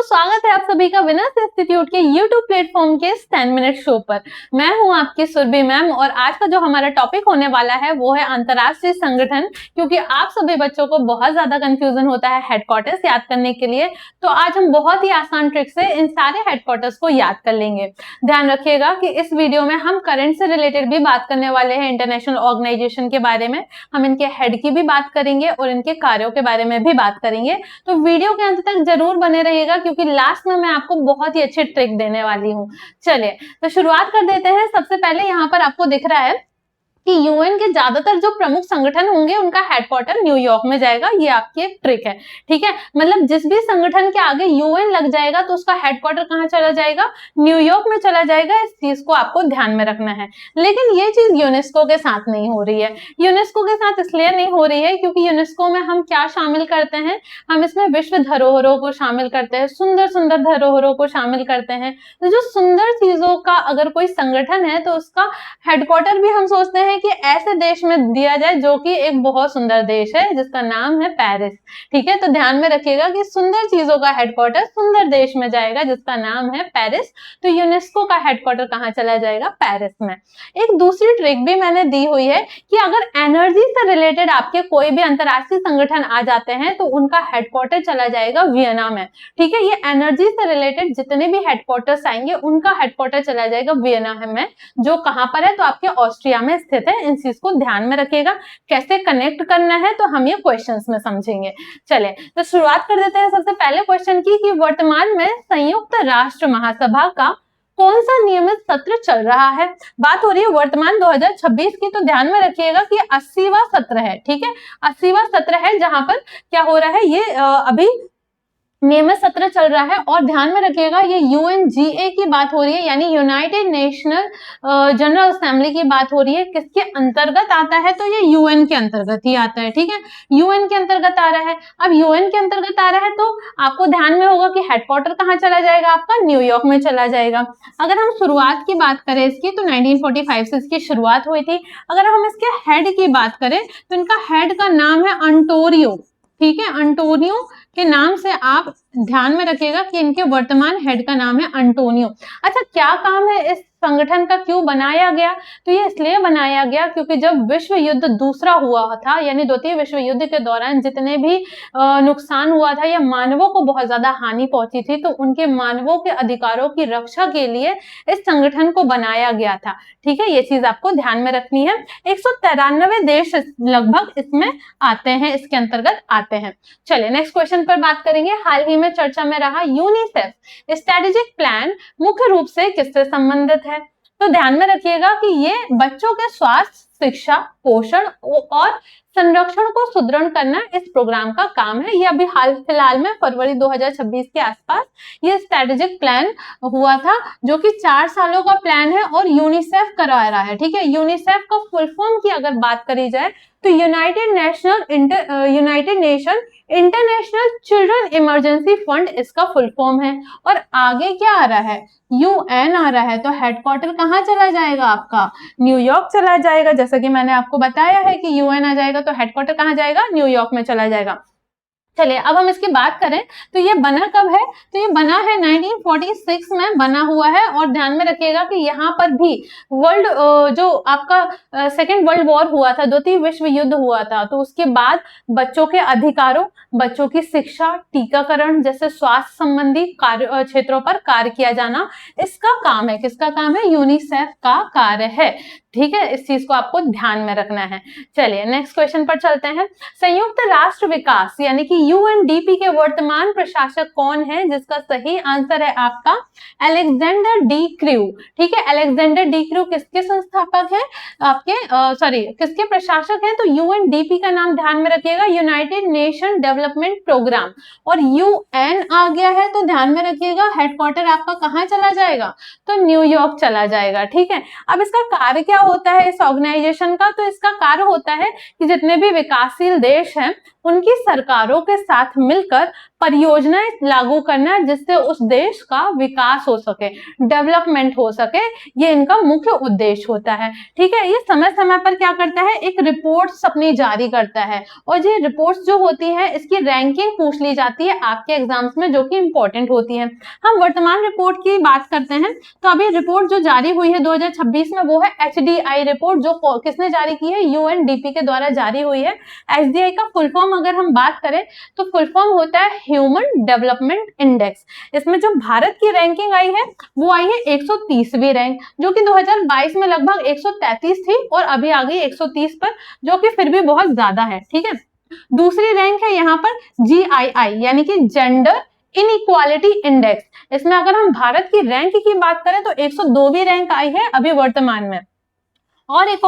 स्वागत है आप सभी का विनर्स इंस्टीट्यूट के यूट्यूब प्लेटफॉर्म के 10 मिनट शो पर। मैं हूं आपकी सुरभि मैम और आज का जो हमारा टॉपिक होने वाला है वो है अंतर्राष्ट्रीय संगठन। क्योंकि आप सभी बच्चों को बहुत ज्यादा कंफ्यूजन होता है हेडक्वार्टर्स याद करने के लिए, तो आज हम बहुत ही आसान ट्रिक से इन सारे हेडक्वार्टर्स को याद कर लेंगे। ध्यान रखिएगा कि इस वीडियो में हम करंट से रिलेटेड भी बात करने वाले हैं, इंटरनेशनल ऑर्गेनाइजेशन के बारे में, हम इनके हेड की भी बात करेंगे और इनके कार्यों के बारे में भी बात करेंगे। तो वीडियो के अंत तक जरूर बने रहिएगा क्योंकि लास्ट में मैं आपको बहुत ही अच्छी ट्रिक देने वाली हूँ। चलिए तो शुरुआत कर देते हैं। सबसे पहले यहाँ पर आपको दिख रहा है कि यूएन के ज्यादातर जो प्रमुख संगठन होंगे उनका हेडक्वार्टर न्यूयॉर्क में जाएगा। ये आपकी एक ट्रिक है, ठीक है। मतलब जिस भी संगठन के आगे यूएन लग जाएगा तो उसका हेडक्वार्टर कहाँ चला जाएगा, न्यूयॉर्क में चला जाएगा। इस चीज को आपको ध्यान में रखना है। लेकिन ये चीज यूनेस्को के साथ नहीं हो रही है। यूनेस्को के साथ इसलिए नहीं हो रही है क्योंकि यूनेस्को में हम क्या शामिल करते हैं, हम इसमें विश्व धरोहरों को शामिल करते हैं, सुंदर सुंदर धरोहरों को शामिल करते हैं। तो जो सुंदर चीजों का अगर कोई संगठन है तो उसका हेडक्वार्टर भी हम सोचते हैं कि ऐसे देश में दिया जाए जो कि एक बहुत सुंदर देश है जिसका नाम है पेरिस, ठीक है। तो ध्यान में रखिएगा कि सुंदर चीजों का हेडक्वार्टर सुंदर देश में जाएगा जिसका नाम है पेरिस। तो यूनेस्को का हेडक्वार्टर कहाँ चला जाएगा, पेरिस में। एक दूसरी ट्रिक भी मैंने दी हुई है कि अगर एनर्जी से रिलेटेड आपके कोई भी अंतरराष्ट्रीय संगठन आ जाते हैं तो उनका हेडक्वार्टर चला जाएगा वियना में, ठीक है। ये एनर्जी से रिलेटेड जितने भी हेडक्वार्टर्स आएंगे उनका हेडक्वार्टर चला जाएगा वियना में, जो कहां पर है, तो आपके ऑस्ट्रिया में स्थित है। इन चीज को ध्यान में रखिएगा। कैसे कनेक्ट करना है तो हम ये क्वेश्चंस में समझेंगे। चलिए तो शुरुआत कर देते हैं सबसे पहले क्वेश्चन की कि वर्तमान में संयुक्त राष्ट्र महासभा का कौन सा नियमित सत्र चल रहा है। बात हो रही है वर्तमान 2026 की, तो ध्यान में रखिएगा कि 80वां सत्र है, ठीक है। 80वां सत्र है जहां पर क्या हो रहा है, ये अभी नियमित सत्र चल रहा है। और ध्यान में रखिएगा ये यूएनजीए की बात हो रही है, यानी यूनाइटेड नेशनल जनरल असेंबली की बात हो रही है। किसके अंतर्गत आता है, तो ये यूएन के अंतर्गत ही आता है, ठीक है। यूएन के अंतर्गत आ रहा है। अब यूएन के अंतर्गत आ रहा है तो आपको ध्यान में होगा कि हेडक्वार्टर कहाँ चला जाएगा, आपका न्यूयॉर्क में चला जाएगा। अगर हम शुरुआत की बात करें इसकी तो 1945 से इसकी शुरुआत हुई थी। अगर हम इसके हेड की बात करें तो इनका हेड का नाम है अंटोरियो, ठीक है। अंटोनियो के नाम से आप ध्यान में रखिएगा कि इनके वर्तमान हेड का नाम है अंटोनियो। अच्छा, क्या काम है इस संगठन का, क्यों बनाया गया, तो ये इसलिए बनाया गया क्योंकि जब विश्व युद्ध दूसरा हुआ था, यानी द्वितीय विश्व युद्ध के दौरान जितने भी नुकसान हुआ था या मानवों को बहुत ज्यादा हानि पहुंची थी, तो उनके मानवों के अधिकारों की रक्षा के लिए इस संगठन को बनाया गया था, ठीक है। ये चीज आपको ध्यान में रखनी है। 193 देश लगभग इसमें आते हैं, इसके अंतर्गत आते हैं। चलिए नेक्स्ट क्वेश्चन पर बात करेंगे। हाल ही में चर्चा में रहा यूनिसेफ स्ट्रेटेजिक प्लान मुख्य रूप से किससे संबंधित है, तो ध्यान में रखिएगा कि ये बच्चों के स्वास्थ्य, शिक्षा, पोषण और संरक्षण को सुदृढ़ करना इस प्रोग्राम का काम है। ये अभी हाल फिलहाल में फरवरी 2026 के आसपास ये स्ट्रेटेजिक प्लान हुआ था, जो कि 4 सालों का प्लान है और यूनिसेफ करा रहा है, ठीक है। यूनिसेफ का फुल फॉर्म की अगर बात करी जाए तो United Nation international children emergency fund इसका फुल फॉर्म है। और आगे क्या आ रहा है, यूएन आ रहा है। तो हेडक्वार्टर कहाँ चला जाएगा, आपका न्यूयॉर्क चला जाएगा। जैसा कि मैंने आपको बताया है कि यूएन आ जाएगा तो हेडक्वार्टर कहाँ जाएगा, न्यूयॉर्क में चला जाएगा। चलिए अब हम इसकी बात करें तो ये बना कब है, तो ये बना है 1946 में बना हुआ है। और ध्यान में रखिएगा कि यहाँ पर भी वर्ल्ड जो आपका सेकेंड वर्ल्ड वॉर हुआ था, द्वितीय विश्व युद्ध हुआ था, तो उसके बाद बच्चों के अधिकारों, बच्चों की शिक्षा, टीकाकरण जैसे स्वास्थ्य संबंधी कार्य क्षेत्रों पर कार्य किया जाना इसका काम है। किसका काम है, यूनिसेफ का कार्य है, ठीक है। इस चीज को आपको ध्यान में रखना है। चलिए नेक्स्ट क्वेश्चन पर चलते हैं। संयुक्त राष्ट्र विकास यानी कि यूएनडीपी के वर्तमान प्रशासक कौन है, जिसका सही आंसर है आपका अलेक्जेंडर डी क्रू, ठीक है। अलेक्जेंडर डी क्रू किसके संस्थापक है, आपके किसके प्रशासक हैं, तो यूएनडीपी का नाम ध्यान में रखिएगा, यूनाइटेड नेशन डेवलपमेंट प्रोग्राम। और यूएन आ गया है तो ध्यान में रखिएगा हेडक्वार्टर आपका कहाँ चला जाएगा, तो न्यूयॉर्क चला जाएगा, ठीक है। अब इसका कार्य क्या होता है इस ऑर्गेनाइजेशन का, तो इसका कार्य होता है कि जितने भी विकासशील देश हैं उनकी सरकारों के साथ मिलकर परियोजनाएं लागू करना जिससे उस देश का विकास हो सके, डेवलपमेंट हो सके, ये इनका मुख्य उद्देश्य होता है। ठीक है, ये समय समय पर क्या करता है, एक रिपोर्ट्स अपनी जारी करता है, और ये रिपोर्ट्स जो होती है इसकी रैंकिंग पूछ ली जाती है आपके एग्जाम्स में, जो कि इंपॉर्टेंट होती है। हम वर्तमान रिपोर्ट की बात करते हैं, तो अभी रिपोर्ट जो जारी हुई है 2026 में वो है HDI रिपोर्ट, जो किसने जारी की है, UNDP के द्वारा जारी हुई है। HDI का फुल फॉर्म अगर हम बात करें तो फुल फॉर्म होता है ह्यूमन डेवलपमेंट इंडेक्स। इसमें जो भारत की रैंकिंग आई है वो आई है 130वीं रैंक, जो कि 2022 में लगभग 133 थी और अभी आ गई 130 पर, जो कि फिर भी बहुत ज्यादा है। ठीक है, दूसरी रैंक है यहाँ पर GII यानी कि जेंडर इनइक्वालिटी इंडेक्स। इसमें अगर हम भारत की रैंक की बात करें तो 102वीं रैंक आई है अभी वर्तमान में। और एक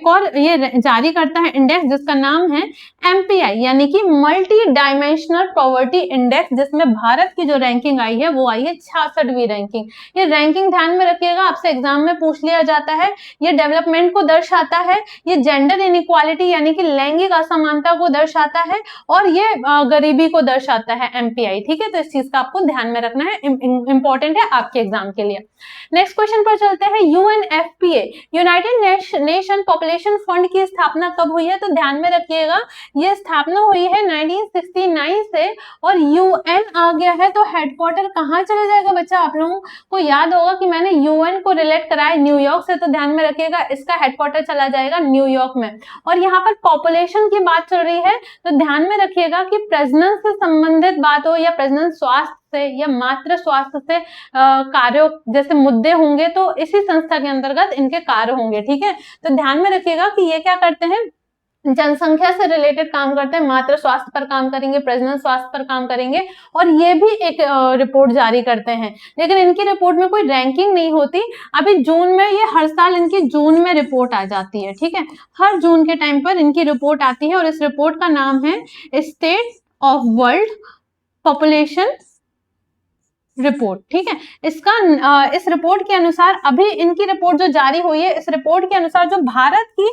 और ये जारी करता है इंडेक्स जिसका नाम है MPI यानी कि मल्टी डायमेंशनल पॉवर्टी इंडेक्स, जिसमें भारत की जो रैंकिंग आई है वो आई है 66वीं रैंकिंग। ये रैंकिंग ध्यान में रखिएगा, आपसे एग्जाम में पूछ लिया जाता है। ये डेवलपमेंट को दर्शाता है, ये जेंडर इनइक्वालिटी यानी कि लैंगिक असमानता को दर्शाता है, और ये गरीबी को दर्शाता है MPI। ठीक है, तो इस चीज का आपको ध्यान में रखना है, इंपॉर्टेंट है आपके एग्जाम के लिए। नेक्स्ट क्वेश्चन पर चलते हैं। UNFPA United nation population fund की स्थापना कब हुई है, तो ध्यान में रखिएगा ये स्थापना हुई है 1969 से, और UN आ गया है तो हेडक्वार्टर कहाँ चला जाएगा बच्चा, आप लोगों को याद होगा कि मैंने UN को रिलेट कराया न्यूयॉर्क से, तो ध्यान में रखिएगा इसका हेडक्वार्टर चला जाएगा न्यूयॉर्क में। और यहाँ पर पॉपुलेशन की बात चल रही है तो ध्यान में रखिएगा कि प्रजनन से संबंधित बात हो या प्रजनन स्वास्थ्य से या मातृ स्वास्थ्य से कार्यों जैसे मुद्दे होंगे तो इसी संस्था के अंतर्गत इनके कार्य होंगे। ठीक है, तो ध्यान में रखिएगा कि ये क्या करते हैं, जनसंख्या से रिलेटेड काम करते हैं, मातृ स्वास्थ्य पर काम करेंगे, प्रजनन स्वास्थ्य पर काम करेंगे, और ये भी एक रिपोर्ट जारी करते हैं। लेकिन इनकी रिपोर्ट में कोई रैंकिंग नहीं होती। अभी जून में, ये हर साल इनकी जून में रिपोर्ट आ जाती है। ठीक है, हर जून के टाइम पर इनकी रिपोर्ट आती है, और इस रिपोर्ट का नाम है state of world population report. ठीक है, इस रिपोर्ट के अनुसार अभी इनकी रिपोर्ट जो जारी हुई है, इस रिपोर्ट के अनुसार जो भारत की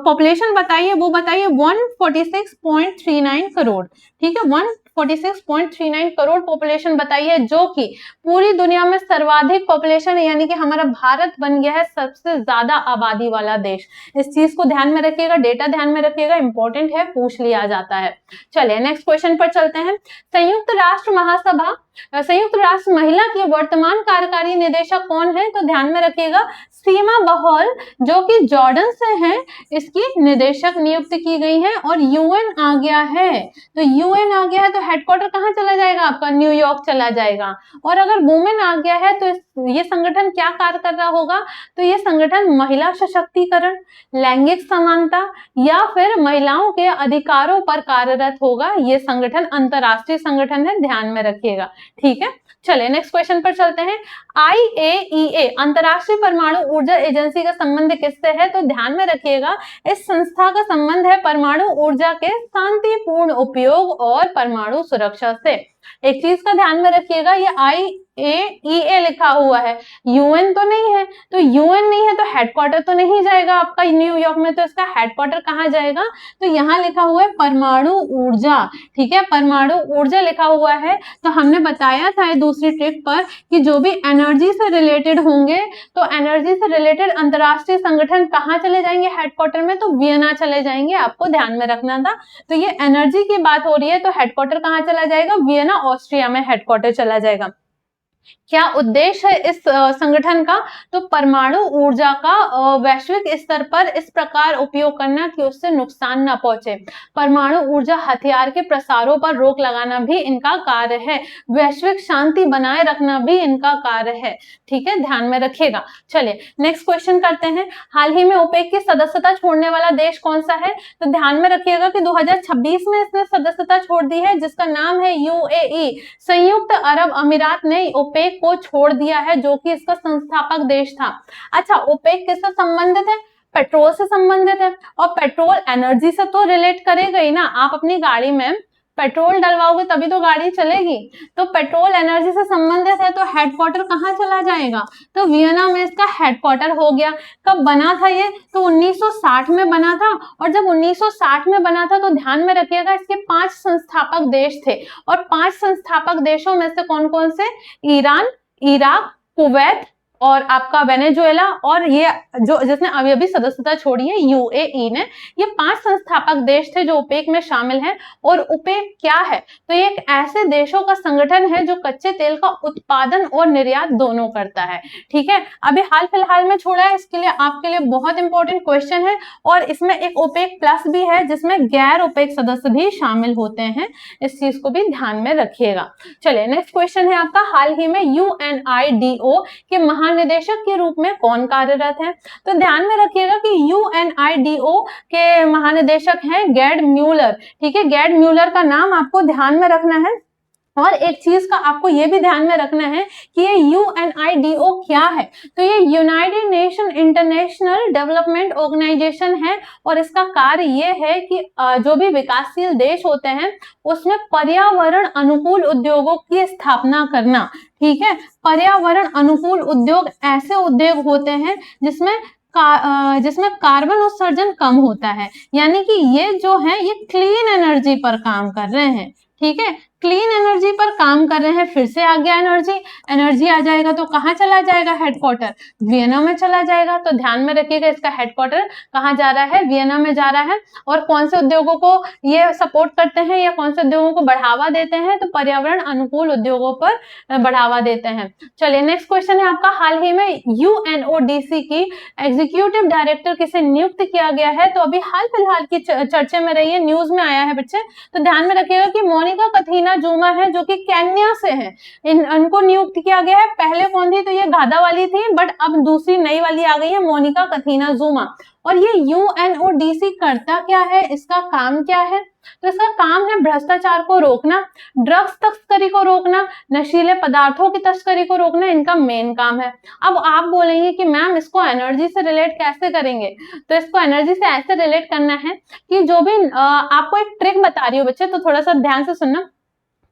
पॉपुलेशन बताइए वो बताइए 146.39 करोड़। ठीक है, 146.39 करोड़ पॉपुलेशन बताई है, जो कि पूरी दुनिया में सर्वाधिक पॉपुलेशन है, यानी कि हमारा भारत बन गया है सबसे ज्यादा आबादी वाला देश। इस चीज को ध्यान में रखिएगा, डेटा ध्यान में रखिएगा, इंपॉर्टेंट है, पूछ लिया जाता है। चलिए नेक्स्ट क्वेश्चन पर चलते हैं। संयुक्त राष्ट्र महासभा, संयुक्त राष्ट्र महिला की वर्तमान कार्यकारी निदेशक कौन है, तो ध्यान में रखिएगा सीमा बहल, जो कि जॉर्डन से हैं, इसकी निदेशक नियुक्त की गई है। और UN आ गया है, तो UN आ गया है तो हेडक्वार्टर कहाँ चला जाएगा आपका, न्यूयॉर्क चला जाएगा। और अगर वुमेन आ गया है तो ये संगठन क्या कार्य कर रहा होगा, तो ये संगठन महिला सशक्तिकरण, लैंगिक समानता या फिर महिलाओं के अधिकारों पर कार्यरत होगा। ये संगठन अंतरराष्ट्रीय संगठन है, ध्यान में रखिएगा। ठीक है, चलिए नेक्स्ट क्वेश्चन पर चलते हैं। IAEA अंतरराष्ट्रीय परमाणु ऊर्जा एजेंसी का संबंध किससे है, तो ध्यान में रखिएगा इस संस्था का संबंध है परमाणु ऊर्जा के शांतिपूर्ण उपयोग और परमाणु सुरक्षा से। एक चीज का ध्यान में रखिएगा, ये IAEA लिखा हुआ है, UN तो नहीं है, तो UN नहीं है तो हेडक्वार्टर तो नहीं जाएगा आपका न्यूयॉर्क में, तो इसका हेडक्वार्टर कहाँ जाएगा, तो यहाँ लिखा हुआ है परमाणु ऊर्जा। ठीक है, परमाणु ऊर्जा लिखा हुआ है। तो हमने बताया था दूसरी ट्रिक पर कि जो भी एनर्जी से रिलेटेड होंगे तो एनर्जी से रिलेटेड अंतरराष्ट्रीय संगठन कहाँ चले जाएंगे हेडक्वार्टर में, तो वियना चले जाएंगे, आपको ध्यान में रखना था। तो ये एनर्जी की बात हो रही है तो हेडक्वार्टर कहाँ चला जाएगा, वियना ऑस्ट्रिया में हेडक्वार्टर चला जाएगा। क्या उद्देश्य है इस संगठन का, तो परमाणु ऊर्जा का वैश्विक स्तर पर इस प्रकार उपयोग करना कि उससे नुकसान ना पहुंचे। परमाणु ऊर्जा हथियार के प्रसारों पर रोक लगाना भी इनका कार्य है, वैश्विक शांति बनाए रखना भी इनका कार्य है। ठीक है, ध्यान में रखिएगा। चलिए नेक्स्ट क्वेश्चन करते हैं। हाल ही में ओपेक की सदस्यता छोड़ने वाला देश कौन सा है, तो ध्यान में रखिएगा कि 2026 में इसने सदस्यता छोड़ दी है, जिसका नाम है UAE। संयुक्त अरब अमीरात ने ओपेक को छोड़ दिया है, जो कि इसका संस्थापक देश था। अच्छा, ओपेक किससे संबंधित है, पेट्रोल से संबंधित है, और पेट्रोल एनर्जी से तो रिलेट करेगा ही ना। आप अपनी गाड़ी में पेट्रोल डलवाओगे तभी तो गाड़ी चलेगी। तो पेट्रोल एनर्जी से संबंधित है, तो हेडक्वार्टर कहाँ चला जाएगा? तो वियना में इसका हेडक्वार्टर हो गया। कब बना था ये? तो 1960 में बना था। और जब 1960 में बना था तो ध्यान में रखिएगा इसके 5 संस्थापक देश थे, और 5 संस्थापक देशों में से कौन कौन से? ईरान, इराक, कुवैत और आपका वेनेजुएला, और ये जो जिसने अभी अभी सदस्यता छोड़ी है यूएई ने। ये 5 संस्थापक देश थे जो ओपेक में शामिल हैं। और ओपेक क्या है? तो ये एक ऐसे देशों का संगठन है जो कच्चे तेल का उत्पादन और निर्यात दोनों करता है। ठीक है, अभी हाल फिलहाल में छोड़ा है, इसके लिए आपके लिए बहुत इंपॉर्टेंट क्वेश्चन है। और इसमें एक ओपेक प्लस भी है जिसमें गैर ओपेक सदस्य भी शामिल होते हैं, इस चीज को भी ध्यान में रखिएगा। चलिए नेक्स्ट क्वेश्चन है आपका, हाल ही में यूएनआईडीओ के महानिदेशक के रूप में कौन कार्यरत है? तो ध्यान में रखिएगा कि यूएनआईडीओ के महानिदेशक हैं गेर्ड म्यूलर। ठीक है, गेर्ड म्यूलर का नाम आपको ध्यान में रखना है। और एक चीज का आपको ये भी ध्यान में रखना है कि ये यूएनआईडीओ क्या है? तो ये United Nation International Development Organisation है, और इसका कार्य ये है कि जो भी विकासशील देश होते हैं उसमें पर्यावरण अनुकूल उद्योगों की स्थापना करना। ठीक है, पर्यावरण अनुकूल उद्योग ऐसे उद्योग होते हैं जिसमें कार्बन उत्सर्जन कम होता है, यानी कि ये जो है ये क्लीन एनर्जी पर काम कर रहे हैं। ठीक है, क्लीन एनर्जी पर काम कर रहे हैं। फिर से आ गया एनर्जी आ जाएगा तो कहाँ चला जाएगा? हेडक्वार्टर वियना में चला जाएगा। तो ध्यान में रखिएगा इसका हेडक्वार्टर कहाँ जा रहा है? वियना में जा रहा है। और कौन से उद्योगों को ये सपोर्ट करते हैं या कौन से उद्योगों को बढ़ावा देते हैं? तो पर्यावरण अनुकूल उद्योगों पर बढ़ावा देते हैं। चलिए नेक्स्ट क्वेश्चन है आपका, हाल ही में यूएनओडीसी की एग्जीक्यूटिव डायरेक्टर किसे नियुक्त किया गया है? तो अभी हाल फिलहाल की चर्चे में रही है, न्यूज में आया है बच्चे। तो ध्यान में रखिएगा कि मोनिका कथीना जुमा है जो कि केन्या से है, इनको नियुक्त किया गया है। पहले कौन थी? तो ये गादा वाली थी, बट अब दूसरी नई वाली आ गई है, मोनिका कथीना जुमा। और ये यूएनओडीसी करता क्या है? इसका काम क्या है? तो इसका काम है भ्रष्टाचार को रोकना, ड्रग्स तस्करी को रोकना, नशीले पदार्थों की तस्करी को रोकना, इनका मेन काम है। अब आप बोलेंगे कि मैम इसको एनर्जी से रिलेट कैसे करेंगे? तो इसको एनर्जी से ऐसे रिलेट करना है कि जो भी आपको एक ट्रिक बता रही हूँ बच्चे, तो थोड़ा सा ध्यान से सुनना।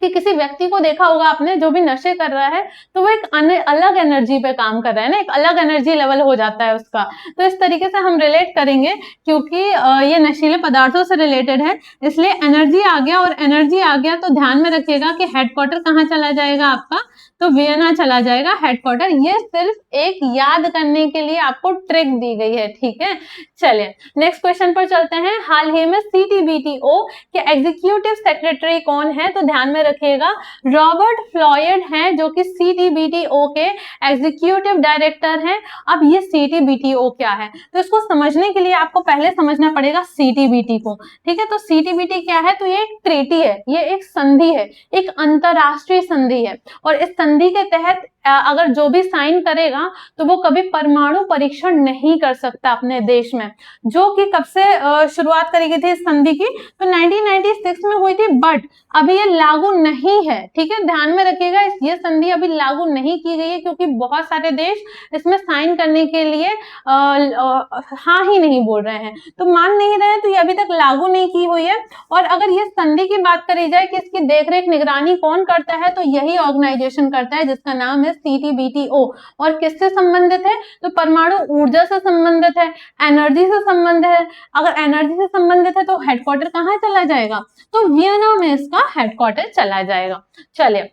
कि किसी व्यक्ति को देखा होगा आपने जो भी नशे कर रहा है, तो वो एक अलग एनर्जी पे काम कर रहा है ना, एक अलग एनर्जी लेवल हो जाता है उसका। तो इस तरीके से हम रिलेट करेंगे, क्योंकि ये नशीले पदार्थों से रिलेटेड है, इसलिए एनर्जी आ गया। और एनर्जी आ गया तो ध्यान में रखिएगा कि हेडक्वार्टर कहाँ चला जाएगा आपका? तो वियना चला जाएगा हेडक्वार्टर। ये सिर्फ एक याद करने के लिए आपको ट्रिक दी गई है। ठीक है, चलिए नेक्स्ट क्वेश्चन पर चलते हैं। हाल ही में सीटीबीटीओ के एग्जीक्यूटिव सेक्रेटरी कौन है? तो ध्यान में रखिएगा रॉबर्ट फ्लॉयड हैं, जो कि सीटीबीटीओ के एग्जीक्यूटिव डायरेक्टर हैं। अब ये सीटीबीटीओ क्या है? तो इसको समझने के लिए आपको पहले समझना पड़ेगा सीटीबीटी को। ठीक है, तो सीटीबीटी क्या है? तो ये एक ट्रीटी है, ये एक संधि है, एक अंतरराष्ट्रीय संधि है। और इस संधि के तहत अगर जो भी साइन करेगा तो वो कभी परमाणु परीक्षण नहीं कर सकता अपने देश में, जो कि कब से शुरुआत करी गई थी इस संधि की? तो 1996 में हुई थी, बट अभी ये लागू नहीं है। ठीक है, ध्यान में रखिएगा ये संधि अभी लागू नहीं की गई है, क्योंकि बहुत सारे देश इसमें साइन करने के लिए हाँ ही नहीं बोल रहे हैं, तो मान नहीं रहे हैं, तो ये अभी तक लागू नहीं की हुई है। और अगर ये संधि की बात करी जाए कि इसकी देखरेख निगरानी कौन करता है, तो यही ऑर्गेनाइजेशन करता है जिसका नाम है सीटीबीटीओ। और किससे संबंधित है? तो परमाणु ऊर्जा से संबंधित है, एनर्जी से संबंधित है। अगर एनर्जी से संबंधित है तो हेडक्वार्टर कहाँ चला जाएगा? तो वियना में इसका हेडक्वार्टर चला जाएगा। चलिए,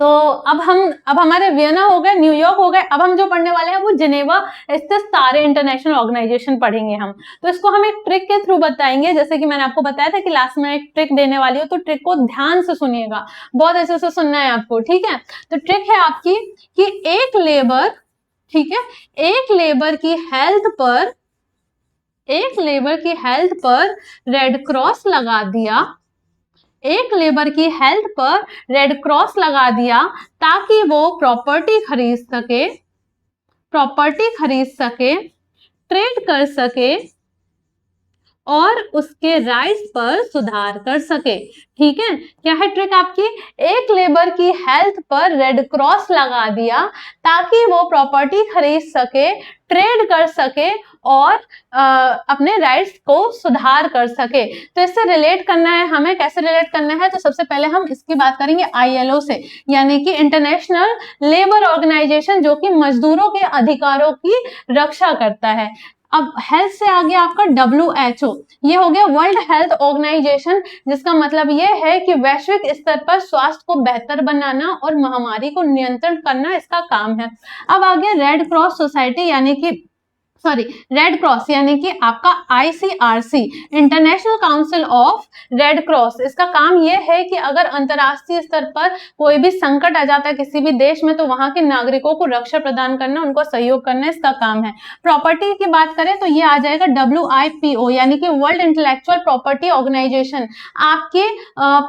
तो अब हमारे वियना हो गए, न्यूयॉर्क हो गए। अब हम जो पढ़ने वाले हैं वो जिनेवा स्थित सारे इंटरनेशनल ऑर्गेनाइजेशन पढ़ेंगे हम। तो इसको हम एक ट्रिक के थ्रू बताएंगे, जैसे कि मैंने आपको बताया था कि लास्ट में एक ट्रिक देने वाली हो, तो ट्रिक को ध्यान से सुनिएगा, बहुत अच्छे से सुनना है आपको। ठीक है, तो ट्रिक है आपकी कि एक लेबर, ठीक है, एक लेबर की हेल्थ पर रेड क्रॉस लगा दिया, एक लेबर की हेल्थ पर रेड क्रॉस लगा दिया ताकि वो प्रॉपर्टी खरीद सके, ट्रेड कर सके और उसके राइट्स पर सुधार कर सके। ठीक है, क्या है ट्रिक आपकी? एक लेबर की हेल्थ पर रेड क्रॉस लगा दिया ताकि वो प्रॉपर्टी खरीद सके, ट्रेड कर सके और अपने राइट्स को सुधार कर सके। तो इससे रिलेट करना है हमें, कैसे रिलेट करना है? तो सबसे पहले हम इसकी बात करेंगे ILO से, यानी कि इंटरनेशनल लेबर ऑर्गेनाइजेशन, जो कि मजदूरों के अधिकारों की रक्षा करता है। अब हेल्थ से आगे आपका WHO, ये हो गया वर्ल्ड हेल्थ ऑर्गेनाइजेशन, जिसका मतलब ये है कि वैश्विक स्तर पर स्वास्थ्य को बेहतर बनाना और महामारी को नियंत्रण करना इसका काम है। अब आ गया रेड क्रॉस सोसाइटी, यानी कि रेड क्रॉस, यानी कि आपका ICRC, international council of red cross. इसका काम यह है कि अगर अंतरराष्ट्रीय स्तर पर कोई भी संकट आ जाता है किसी भी देश में, तो वहां के नागरिकों को रक्षा प्रदान करना, उनको सहयोग करना इसका काम है। प्रॉपर्टी की बात करें तो ये आ जाएगा WIPO, यानी कि वर्ल्ड इंटेलेक्चुअल प्रॉपर्टी ऑर्गेनाइजेशन। आपके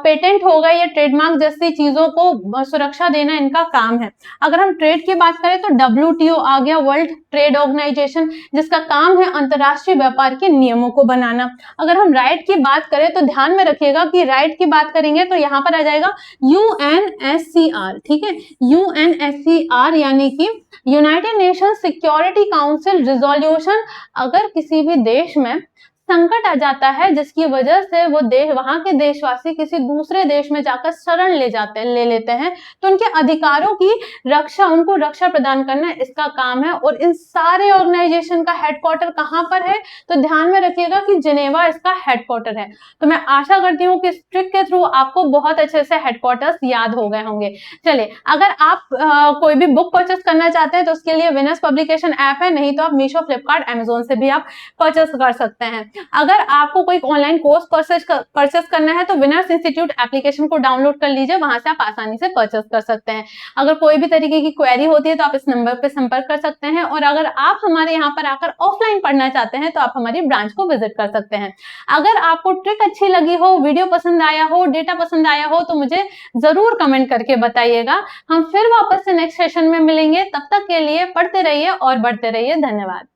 पेटेंट हो गए या ट्रेडमार्क जैसी चीजों को सुरक्षा देना इनका काम है। अगर हम ट्रेड की बात करें तो WTO आ गया, वर्ल्ड ट्रेड ऑर्गेनाइजेशन, जिसका काम है अंतरराष्ट्रीय व्यापार के नियमों को बनाना। अगर हम राइट की बात करें तो ध्यान में रखिएगा कि राइट की बात करेंगे तो यहाँ पर आ जाएगा UNSCR। ठीक है, UNSCR यानी कि United nation security council resolution. अगर किसी भी देश में संकट आ जाता है जिसकी वजह से वो देश, वहां के देशवासी किसी दूसरे देश में जाकर शरण ले लेते हैं, तो उनके अधिकारों की रक्षा, उनको रक्षा प्रदान करना इसका काम है। और इन सारे ऑर्गेनाइजेशन का हेडक्वार्टर कहां पर है? तो ध्यान में रखिएगा कि जिनेवा इसका हेडक्वार्टर है। तो मैं आशा करती हूँ कि इस ट्रिक के थ्रू आपको बहुत अच्छे से हेडक्वार्टर्स याद हो गए होंगे। चलिए, अगर आप कोई भी बुक परचेस करना चाहते हैं तो उसके लिए विनर्स पब्लिकेशन ऐप है, नहीं तो आप मीशो, फ्लिपकार्ट, अमेजोन से भी आप परचेस कर सकते हैं। अगर आपको कोई ऑनलाइन कोर्स परचेस करना है तो विनर्स इंस्टीट्यूट एप्लीकेशन को डाउनलोड कर लीजिए, वहां से आप आसानी से परचेस कर सकते हैं। अगर कोई भी तरीके की क्वेरी होती है तो आप इस नंबर पर संपर्क कर सकते हैं। और अगर आप हमारे यहाँ पर आकर ऑफलाइन पढ़ना चाहते हैं तो आप हमारी ब्रांच को विजिट कर सकते हैं। अगर आपको ट्रिक अच्छी लगी हो, वीडियो पसंद आया हो, डेटा पसंद आया हो, तो मुझे जरूर कमेंट करके बताइएगा। हम फिर वापस से नेक्स्ट सेशन में मिलेंगे। तब तक के लिए पढ़ते रहिए और बढ़ते रहिए। धन्यवाद।